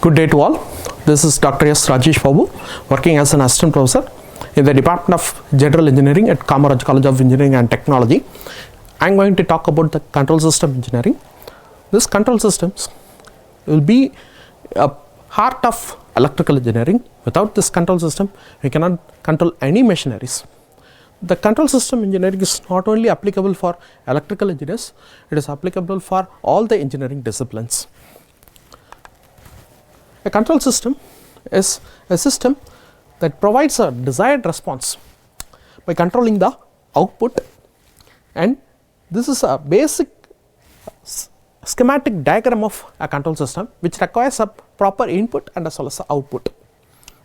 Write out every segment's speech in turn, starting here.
Good day to all. This is Dr. S. Rajesh Babu, working as an assistant professor in the Department of General Engineering at Kamaraj College of Engineering and Technology. I am going to talk about the control system engineering. This control systems will be a heart of electrical engineering. Without this control system, we cannot control any machineries. The control system engineering is not only applicable for electrical engineers, it is applicable for all the engineering disciplines. A control system is a system that provides a desired response by controlling the output, and this is a basic schematic diagram of a control system which requires a proper input and as well as output.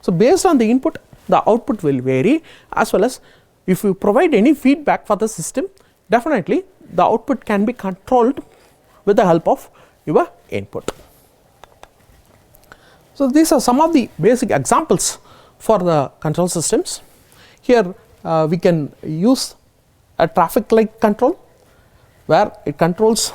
So based on the input, the output will vary, as well as if you provide any feedback for the system, definitely the output can be controlled with the help of your input. So these are some of the basic examples for the control systems. Here we can use a traffic light control, where it controls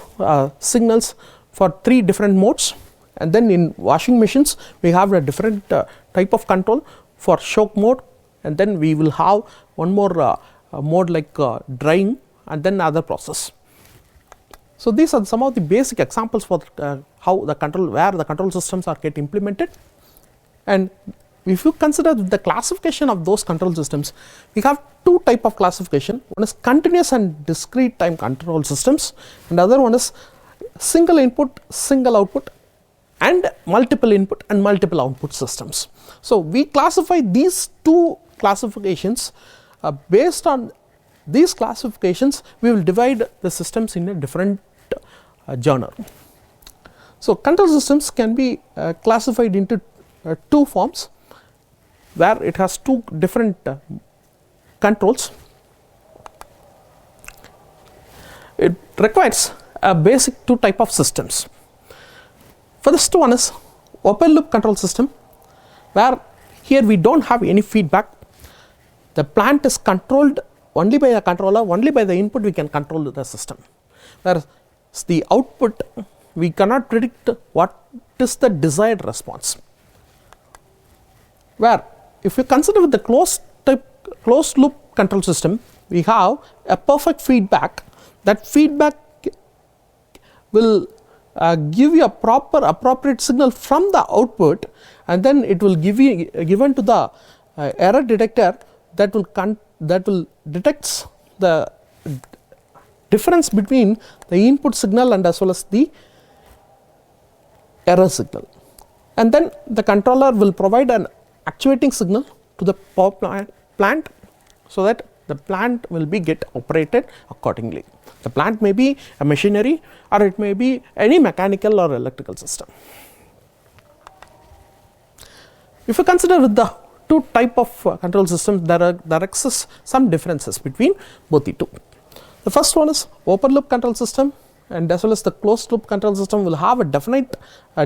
signals for 3 different modes, and then in washing machines we have a different type of control for choke mode, and then we will have one more mode like drying, and then other process. So these are some of the basic examples for how the control, where the control systems are get implemented. And if you consider the classification of those control systems, we have 2 type of classification. One is continuous and discrete time control systems, and the other one is single input, single output, and multiple input and multiple output systems. So we classify these 2 classifications. Based on these classifications, we will divide the systems in a different genre. So control systems can be classified into 2 forms, where it has 2 different controls. It requires a basic 2 type of systems. First one is open loop control system, where here we don't have any feedback. The plant is controlled only by a controller, only by the input we can control the system. Whereas the output, we cannot predict what is the desired response. Where if you consider with the closed loop control system, we have a perfect feedback. That feedback will give you a proper appropriate signal from the output, and then it will give you given to the error detector that will detects the difference between the input signal and as well as the error signal, and then the controller will provide an actuating signal to the power plant, so that the plant will be get operated accordingly. The plant may be a machinery, or it may be any mechanical or electrical system. If you consider with the 2 type of control systems, there exists some differences between both the 2. The first one is open loop control system, and as well as the closed loop control system will have a definite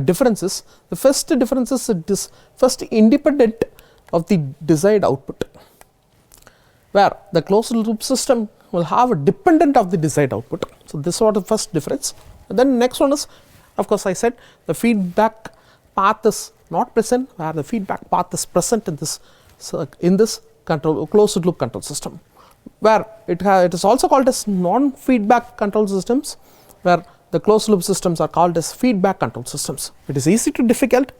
differences. The first difference is it is first independent of the desired output, where the closed loop system will have a dependent of the desired output. So this was the first difference. And then next one is, of course I said, the feedback path is not present, where the feedback path is present in this control closed loop control system, where it is also called as non-feedback control systems, where the closed loop systems are called as feedback control systems. It is easy to difficult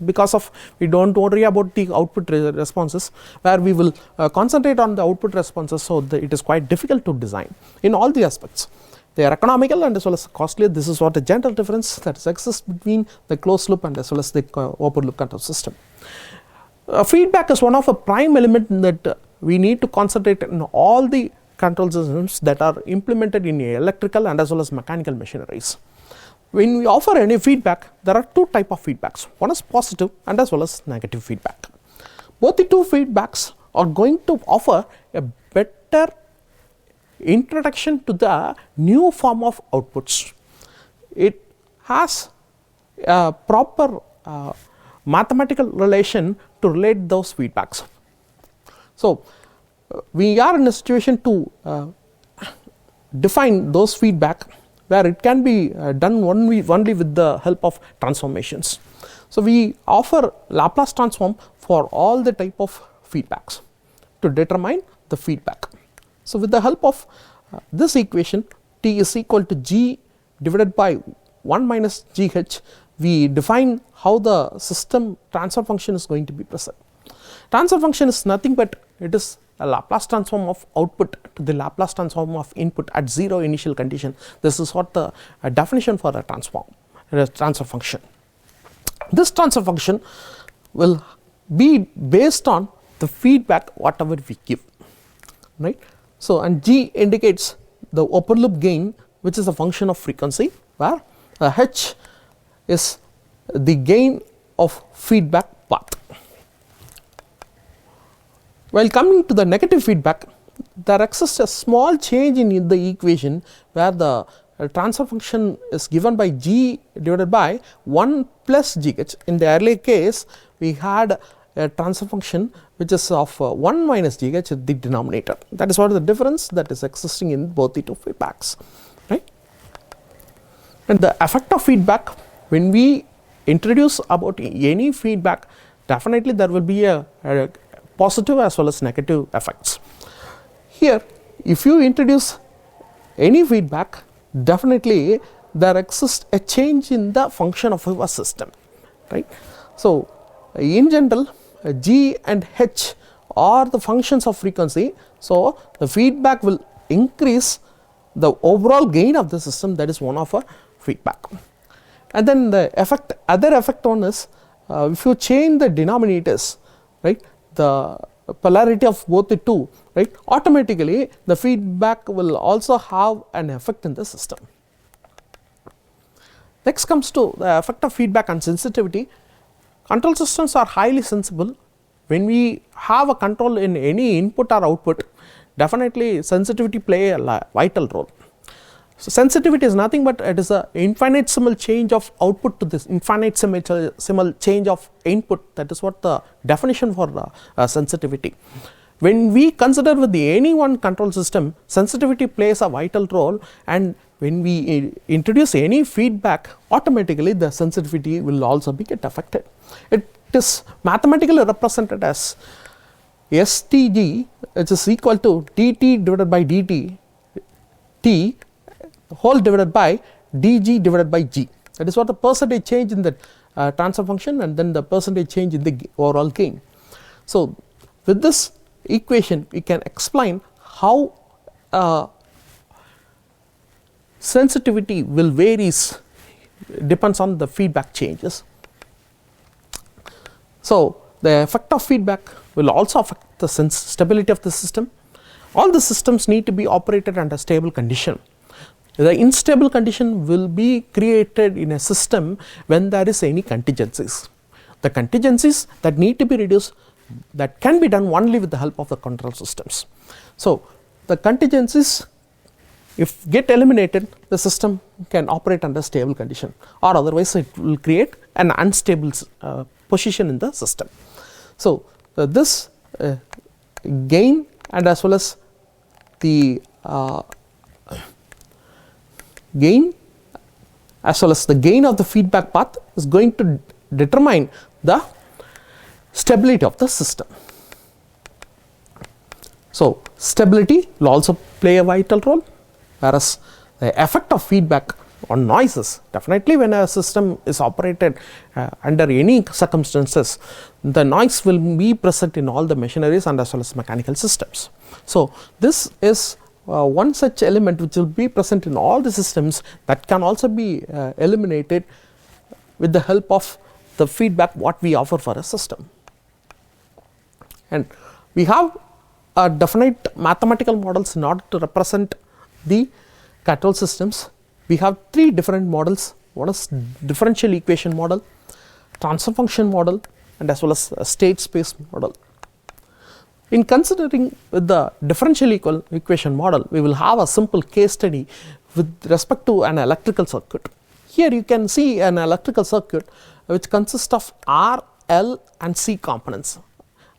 because of we don't worry about the output responses, where we will concentrate on the output responses, so it is quite difficult to design in all the aspects. They are economical and as well as costly. This is what the general difference that exists between the closed loop and as well as the open loop control system. Feedback is one of a prime element that we need to concentrate on all the control systems that are implemented in electrical and as well as mechanical machineries. When we offer any feedback, there are 2 type of feedbacks. One is positive and as well as negative feedback. Both the 2 feedbacks are going to offer a better introduction to the new form of outputs. It has a proper mathematical relation to relate those feedbacks. So we are in a situation to define those feedback, where it can be done only with the help of transformations. So we offer Laplace transform for all the type of feedbacks to determine the feedback. So with the help of this equation, T is equal to G divided by 1 minus GH, we define how the system transfer function is going to be present. Transfer function is nothing but it is a Laplace transform of output to the Laplace transform of input at 0 initial condition. This is what the definition for a transfer function. This transfer function will be based on the feedback whatever we give, right. So and G indicates the open loop gain, which is a function of frequency, where H is the gain of feedback path. While coming to the negative feedback, there exists a small change in the equation where the transfer function is given by G divided by 1 plus GH. In the earlier case, we had a transfer function which is of 1 minus GH at the denominator. That is what the difference that is existing in both the two feedbacks, right. And the effect of feedback, when we introduce about any feedback, definitely there will be a positive as well as negative effects. Here, if you introduce any feedback, definitely there exists a change in the function of your system, right. So in general, G and H are the functions of frequency, so the feedback will increase the overall gain of the system. That is one of a feedback. And then the other effect one is if you change the denominators, right, the polarity of both the two, right, automatically the feedback will also have an effect in the system. Next comes to the effect of feedback on sensitivity. Control systems are highly sensible. When we have a control in any input or output, definitely sensitivity play a vital role. So sensitivity is nothing but it is a infinitesimal change of output to this infinitesimal change of input. That is what the definition for sensitivity. When we consider with any one control system, sensitivity plays a vital role, and when we introduce any feedback, automatically the sensitivity will also be get affected. It is mathematically represented as STG, which is equal to dt divided by dt t whole divided by dg divided by g. That is what the percentage change in the transfer function, and then the percentage change in the overall gain. So with this equation we can explain how sensitivity will varies, depends on the feedback changes. So the effect of feedback will also affect the stability of the system. All the systems need to be operated under stable condition. The unstable condition will be created in a system when there is any contingencies. The contingencies that need to be reduced, that can be done only with the help of the control systems. So the contingencies, if get eliminated, the system can operate under stable condition, or otherwise it will create an unstable position in the system. So this gain and as well as the gain as well as the gain of the feedback path is going to determine the stability of the system. So stability will also play a vital role, whereas the effect of feedback on noises, definitely when a system is operated under any circumstances, the noise will be present in all the machineries and as well as mechanical systems. So this is one such element which will be present in all the systems, that can also be eliminated with the help of the feedback what we offer for a system. And we have definite mathematical models in order to represent the control systems. We have three different models. One is differential equation model, transfer function model, and as well as a state space model. In considering with the differential equation model, we will have a simple case study with respect to an electrical circuit. Here you can see an electrical circuit which consists of R, L and C components.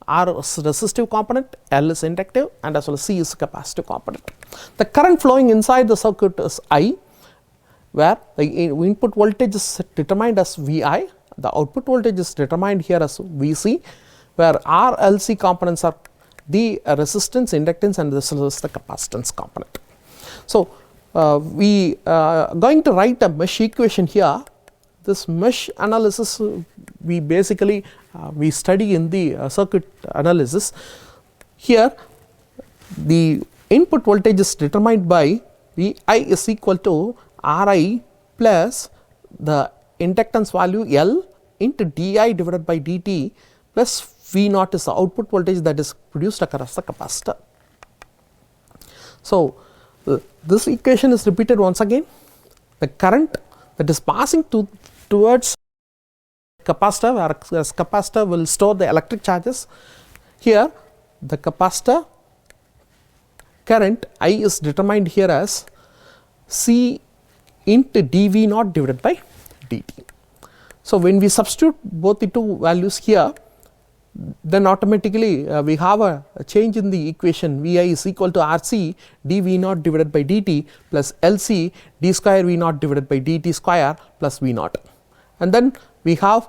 R is resistive component, L is inductive, and as well as C is capacitive component. The current flowing inside the circuit is I, where the input voltage is determined as Vi the output voltage is determined here as Vc, where RLC components are the resistance, inductance, and this is the capacitance component. So we are going to write a mesh equation here. This mesh analysis we basically we study in the circuit analysis. Here the input voltage is determined by Vi is equal to Ri plus the inductance value L into di divided by dt plus V naught is the output voltage that is produced across the capacitor. So this equation is repeated once again. The current that is passing towards capacitor, whereas capacitor will store the electric charges. Here the capacitor current I is determined here as C into dV naught divided by dt. So when we substitute both the two values here, then automatically we have a change in the equation. Vi is equal to Rc dV naught divided by dt plus Lc d square V naught divided by dt square plus V naught, and then we have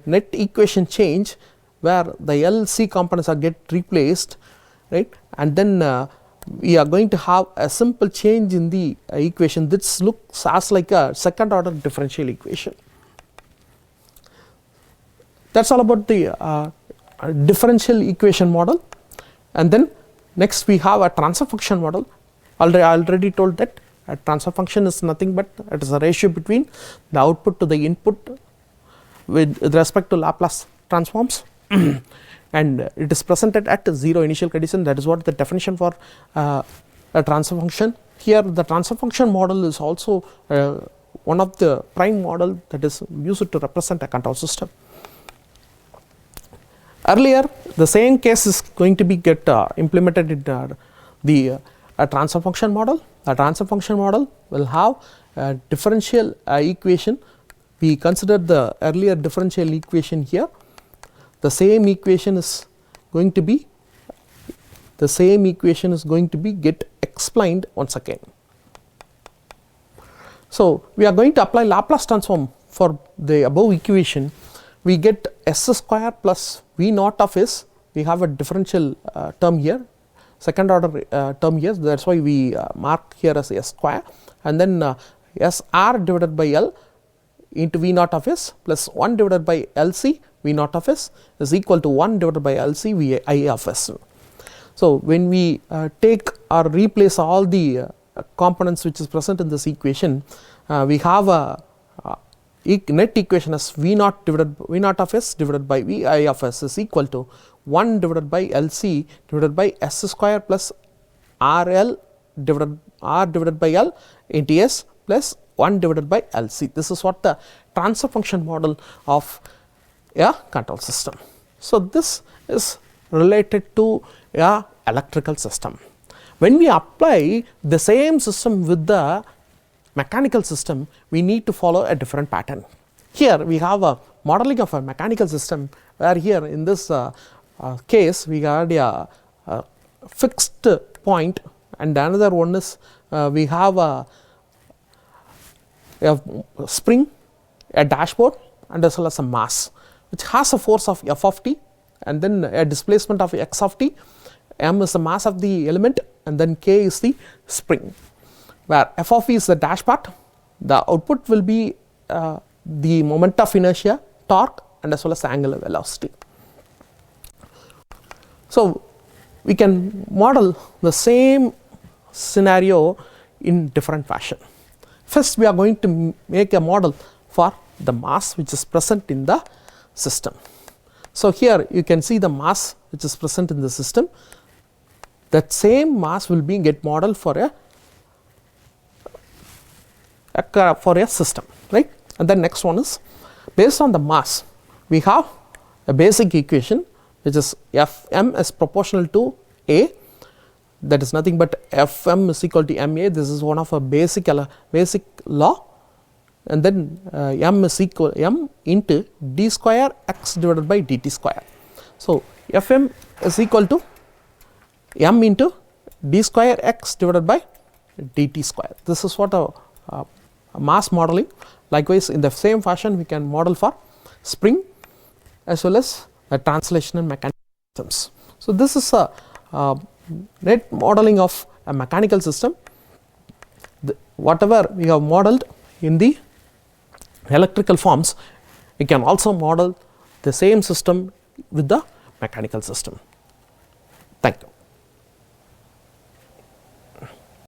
net equation change where the Lc components are get replaced, right, and then we are going to have a simple change in the equation. This looks as like a second order differential equation. That's all about the differential equation model. And then next we have a transfer function model. I already told that a transfer function is nothing but it is a ratio between the output to the input with respect to Laplace transforms and it is presented at 0 initial condition. That is what the definition for a transfer function. Here the transfer function model is also one of the prime model that is used to represent a control system. Earlier the same case is going to be get implemented in the transfer function model. A transfer function model will have a differential equation. We consider the earlier differential equation here. The same equation is going to be get explained once again. So we are going to apply Laplace transform for the above equation. We get s square plus V naught of s. We have a differential term here, second order term here. That's why we mark here as s square, and then sr divided by L into V naught of s plus 1 divided by Lc V naught of s is equal to 1 divided by Lc V I of s. So when we take or replace all the components which is present in this equation, we have a net equation as V naught of s divided by V I of s is equal to 1 divided by Lc divided by s square plus R divided by L into s plus 1 divided by Lc. This is what the transfer function model of a control system. So this is related to a electrical system. When we apply the same system with the mechanical system, we need to follow a different pattern. Here we have a modeling of a mechanical system where here in this case we had a fixed point, and another one is we have a spring, a dashboard, and as well as a mass which has a force of F of t and then a displacement of x of t. M is the mass of the element and then k is the spring, where F of v is the dash part. The output will be the moment of inertia, torque, and as well as the angular velocity. So we can model the same scenario in different fashion. First we are going to make a model for the mass which is present in the system. So here you can see the mass which is present in the system. That same mass will be get modeled for a system, right? And then next one is based on the mass. We have a basic equation which is Fm is proportional to A. That is nothing but Fm is equal to Ma. This is one of a basic law. And then m is equal m into d square x divided by dt square. So Fm is equal to m into d square x divided by dt square. This is what mass modeling. Likewise, in the same fashion we can model for spring as well as translation and mechanical systems. So, this is a net modeling of a mechanical system. Whatever we have modeled in the electrical forms, we can also model the same system with the mechanical system. Thank you.